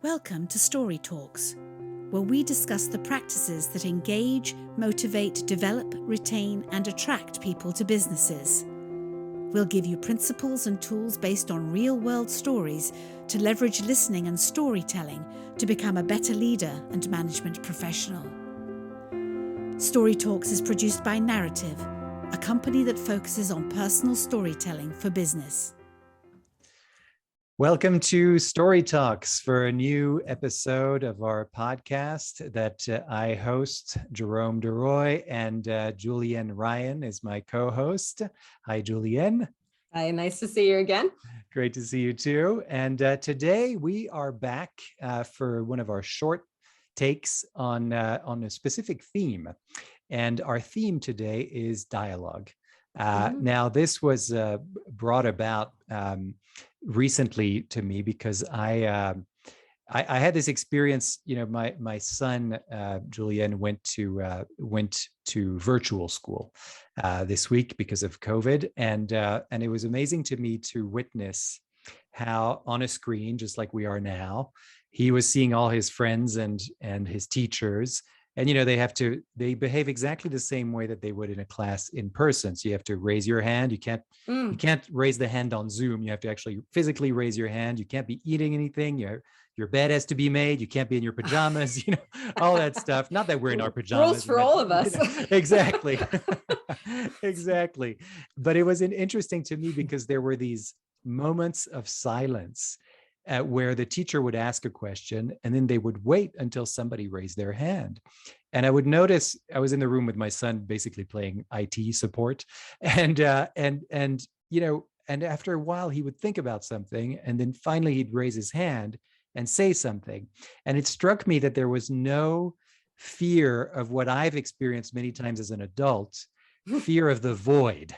Welcome to StoryTalks, where we discuss the practices that engage, motivate, develop, retain, and attract people to businesses. We'll give you principles and tools based on real-world stories to leverage listening and storytelling to become a better leader and management professional. StoryTalks is produced by Narativ, a company that focuses on personal storytelling for business. Welcome to StoryTalks for a new episode of our podcast that I host. Jerome and Julienne Ryan is my co-host. Hi, Julienne. Hi, nice to see you again. Great to see you too. And today we are back for one of our short takes on a specific theme. And our theme today is dialogue. Now, this was brought about recently to me because I had this experience. You know, my son Julienne went to virtual school this week because of COVID, and it was amazing to me to witness how on a screen, just like we are now, he was seeing all his friends and his teachers. And, you know, they behave exactly the same way that they would in a class in person. So you have to raise your hand. You can't raise the hand on Zoom. You have to actually physically raise your hand. You can't be eating anything. Your bed has to be made. You can't be in your pajamas, you know, all that stuff. Not that we're in our pajamas. Rules for all of us. You know, exactly. Exactly. But it was interesting to me because there were these moments of silence where the teacher would ask a question and then they would wait until somebody raised their hand. And I would notice, I was in the room with my son, basically playing IT support, and you know, and after a while he would think about something, and then finally he'd raise his hand and say something. And it struck me that there was no fear of what I've experienced many times as an adult, fear of the void.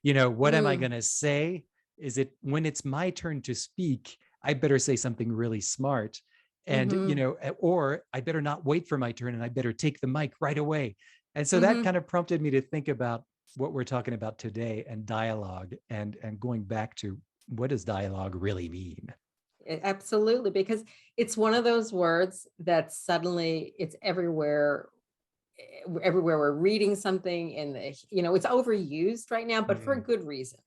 You know, what am I going to say? Is it when it's my turn to speak, I better say something really smart, and you know, or I better not wait for my turn and I better take the mic right away. And so that kind of prompted me to think about what we're talking about today and dialogue, and going back to what does dialogue really mean? Absolutely, because it's one of those words that suddenly it's everywhere. Everywhere we're reading something, and you know, it's overused right now, but for a good reason.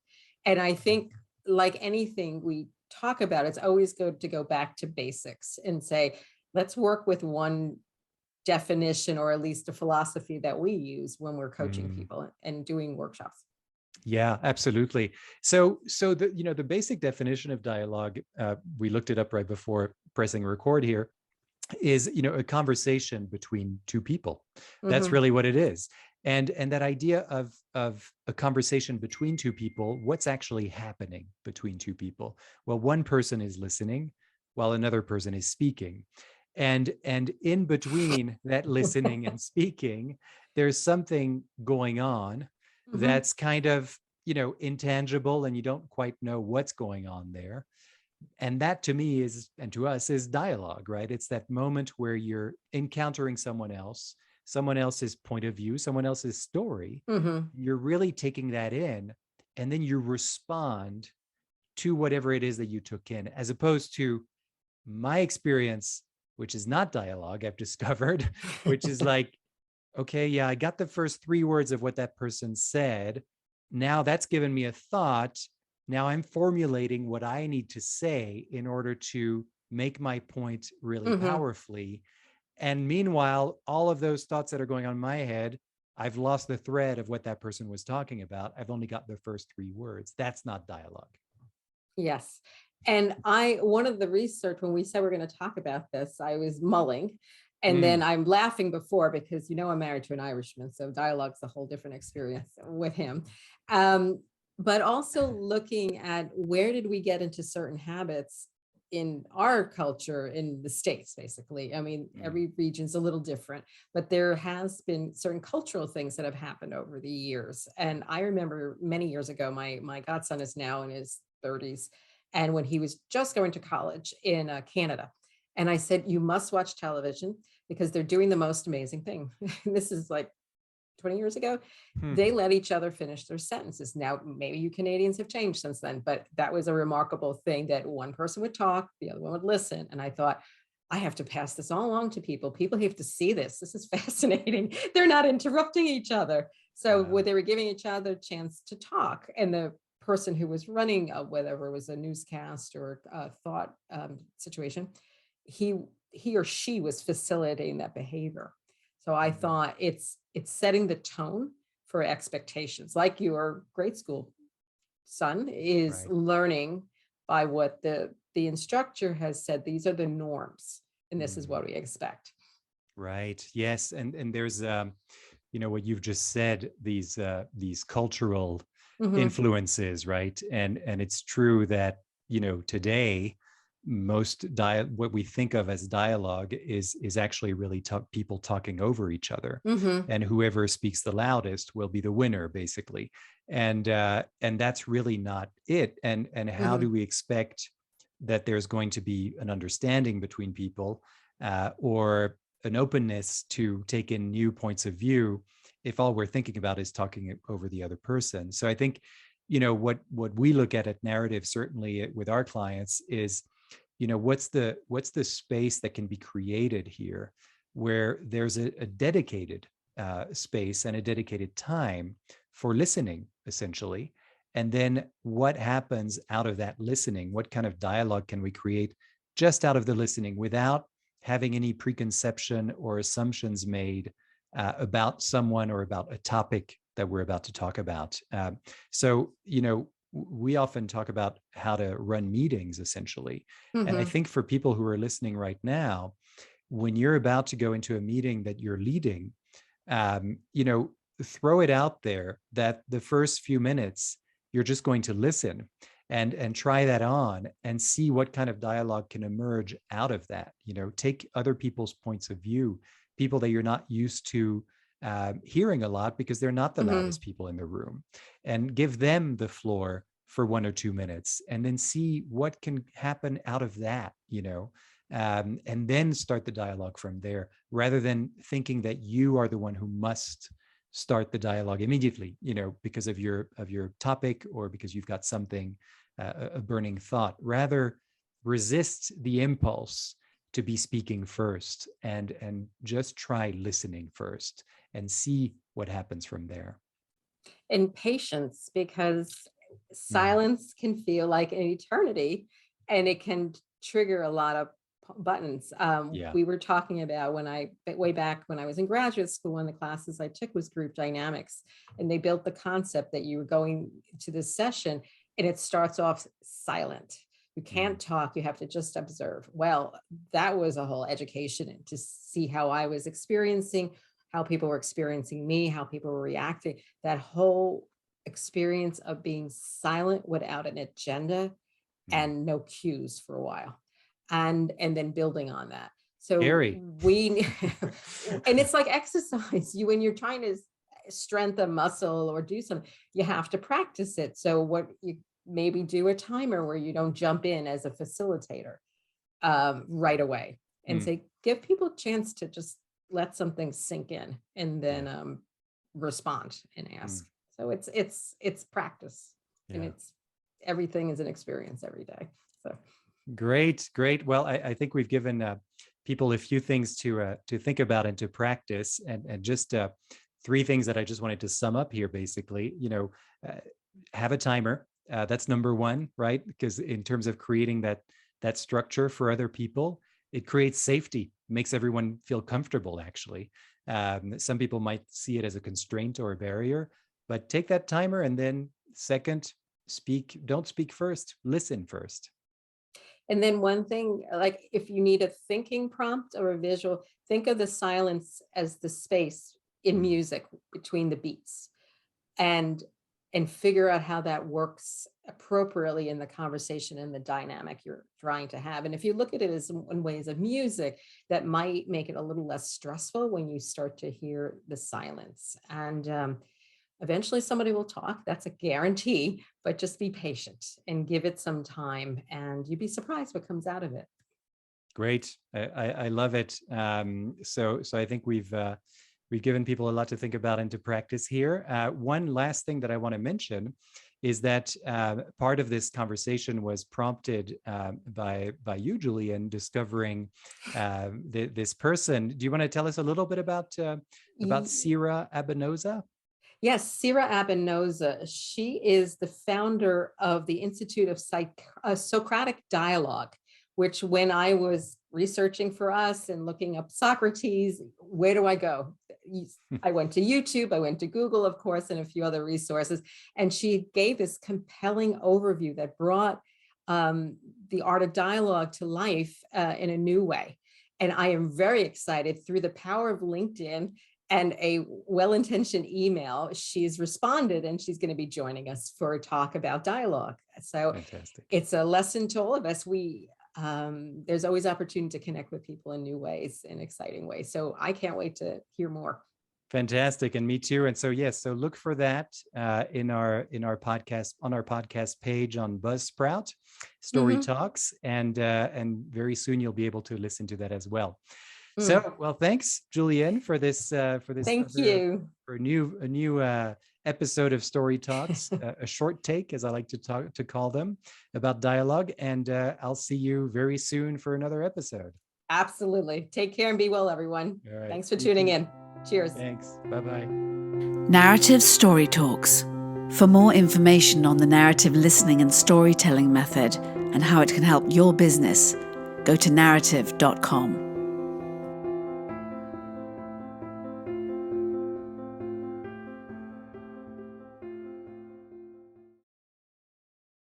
And I think, like anything we talk about, it's always good to go back to basics and say, let's work with one definition, or at least a philosophy that we use when we're coaching people and doing workshops. Yeah, absolutely. So the, you know, the basic definition of dialogue, we looked it up right before pressing record here, is, you know, a conversation between two people. That's really what it is. And that idea of a conversation between two people, what's actually happening between two people? Well, one person is listening while another person is speaking. And in between that listening and speaking, there's something going on that's kind of, you know, intangible, and you don't quite know what's going on there. And that to me is, and to us, is dialogue, right? It's that moment where you're encountering someone else's point of view, someone else's story. You're really taking that in, and then you respond to whatever it is that you took in, as opposed to my experience, which is not dialogue, I've discovered, which is like, okay, yeah, I got the first 3 words of what that person said. Now that's given me a thought. Now I'm formulating what I need to say in order to make my point really powerfully. And meanwhile, all of those thoughts that are going on in my head, I've lost the thread of what that person was talking about. I've only got the first 3 words. That's not dialogue. Yes. And one of the research, when we said we're going to talk about this, I was mulling. And then I'm laughing before, because, you know, I'm married to an Irishman, so dialogue's a whole different experience with him. But also looking at, where did we get into certain habits in our culture in the States, basically. I mean, every region's a little different, but there has been certain cultural things that have happened over the years. And I remember many years ago, my godson is now in his 30s. And when he was just going to college in Canada, and I said, you must watch television because they're doing the most amazing thing. This is like 20 years ago. They let each other finish their sentences. Now, maybe you Canadians have changed since then, but that was a remarkable thing, that one person would talk, the other one would listen. And I thought, I have to pass this all along to people. People have to see this. This is fascinating. They're not interrupting each other. So Wow. they were giving each other a chance to talk. And the person who was running, whether it was a newscast or a thought situation, he or she was facilitating that behavior. So I thought it's setting the tone for expectations, like your grade school son is Right. learning by what the instructor has said. These are the norms, and this is Mm. what we expect. Right. Yes. And there's what you've just said, these cultural Mhm, influences, right? And it's true that, today what we think of as dialogue is actually really people talking over each other, mhm, and whoever speaks the loudest will be the winner, basically. And that's really not it. And how do mhm, we expect that there's going to be an understanding between people, or an openness to take in new points of view, if all we're thinking about is talking over the other person? So I think, what we look at Narrative, certainly with our clients, is, what's the space that can be created here, where there's a dedicated space and a dedicated time for listening, essentially. And then what happens out of that listening? What kind of dialogue can we create just out of the listening, without having any preconception or assumptions made about someone or about a topic that we're about to talk about? So, we often talk about how to run meetings, essentially. And I mhm, think for people who are listening right now, when you're about to go into a meeting that you're leading, um, you know, throw it out there that the first few minutes you're just going to listen, and try that on and see what kind of dialogue can emerge out of that. Take other people's points of view, people that you're not used to hearing a lot because they're not the mhm. loudest people in the room, and give them the floor for 1 or 2 minutes, and then see what can happen out of that. And then start the dialogue from there, rather than thinking that you are the one who must start the dialogue immediately, because of your topic, or because you've got something, a burning thought. Rather, resist the impulse to be speaking first, and just try listening first, and see what happens from there. And patience, because Mm, silence can feel like an eternity, and it can trigger a lot of buttons. yeah. We were talking about way back when I was in graduate school, one of the classes I took was group dynamics, and they built the concept that you were going to this session and it starts off silent. You Mm, can't talk, you have to just observe. Well, that was a whole education to see how I was experiencing, how people were experiencing me, how people were reacting. That whole experience of being silent without an agenda mm. and no cues for a while, and then building on that. So Scary. we and it's like exercise. You When you're trying to strengthen a muscle or do something, you have to practice it. So what you maybe do a timer where you don't jump in as a facilitator right away, and Mm, say, give people a chance to just let something sink in, and yeah. then respond and Mm, ask. So it's practice, and yeah. it's everything is an experience every day. So Great, great. Well, I think we've given people a few things to think about and to practice, and just three things that I just wanted to sum up here. Basically, uh, have a timer. That's number one, right? Because in terms of creating that structure for other people, it creates safety, makes everyone feel comfortable. Actually, some people might see it as a constraint or a barrier, but take that timer, and then second, speak. Don't speak first. Listen first. and then one thing, like if you need a thinking prompt or a visual, think of the silence as the space in Mm, music between the beats, and figure out how that works appropriately in the conversation and the dynamic you're trying to have. And if you look at it as in ways of music, that might make it a little less stressful when you start to hear the silence. And eventually somebody will talk. That's a guarantee, but just be patient and give it some time, and you'd be surprised what comes out of it. great. I love it. So I think we've given people a lot to think about and to practice here. One last thing that I want to mention is that part of this conversation was prompted by you, Julienne, discovering this person. Do you want to tell us a little bit about Sira Abenoza? Yes, Sira Abenoza. She is the founder of the Institute of Socratic Dialogue, which when I was researching for us and looking up Socrates, where do I go? I went to YouTube, I went to Google, of course, and a few other resources. And she gave this compelling overview that brought the art of dialogue to life in a new way. And I am very excited through the power of LinkedIn and a well-intentioned email. She's responded and she's going to be joining us for a talk about dialogue. So Fantastic. It's a lesson to all of us. There's always opportunity to connect with people in new ways, in exciting ways. So I can't wait to hear more. Fantastic, and me too. And so yes, so look for that in our podcast, on our podcast page on Buzzsprout, StoryTalks, and very soon you'll be able to listen to that as well. So, well, thanks, Julienne, for this. Thank you for a new episode of StoryTalks, a short take, as I like to call them, about dialogue. And I'll see you very soon for another episode. Absolutely. Take care and be well, everyone. All right. Thanks for tuning in. Cheers. Thanks. Bye-bye. Narativ Story Talks. For more information on the narrative listening and storytelling method and how it can help your business, go to narativ.com.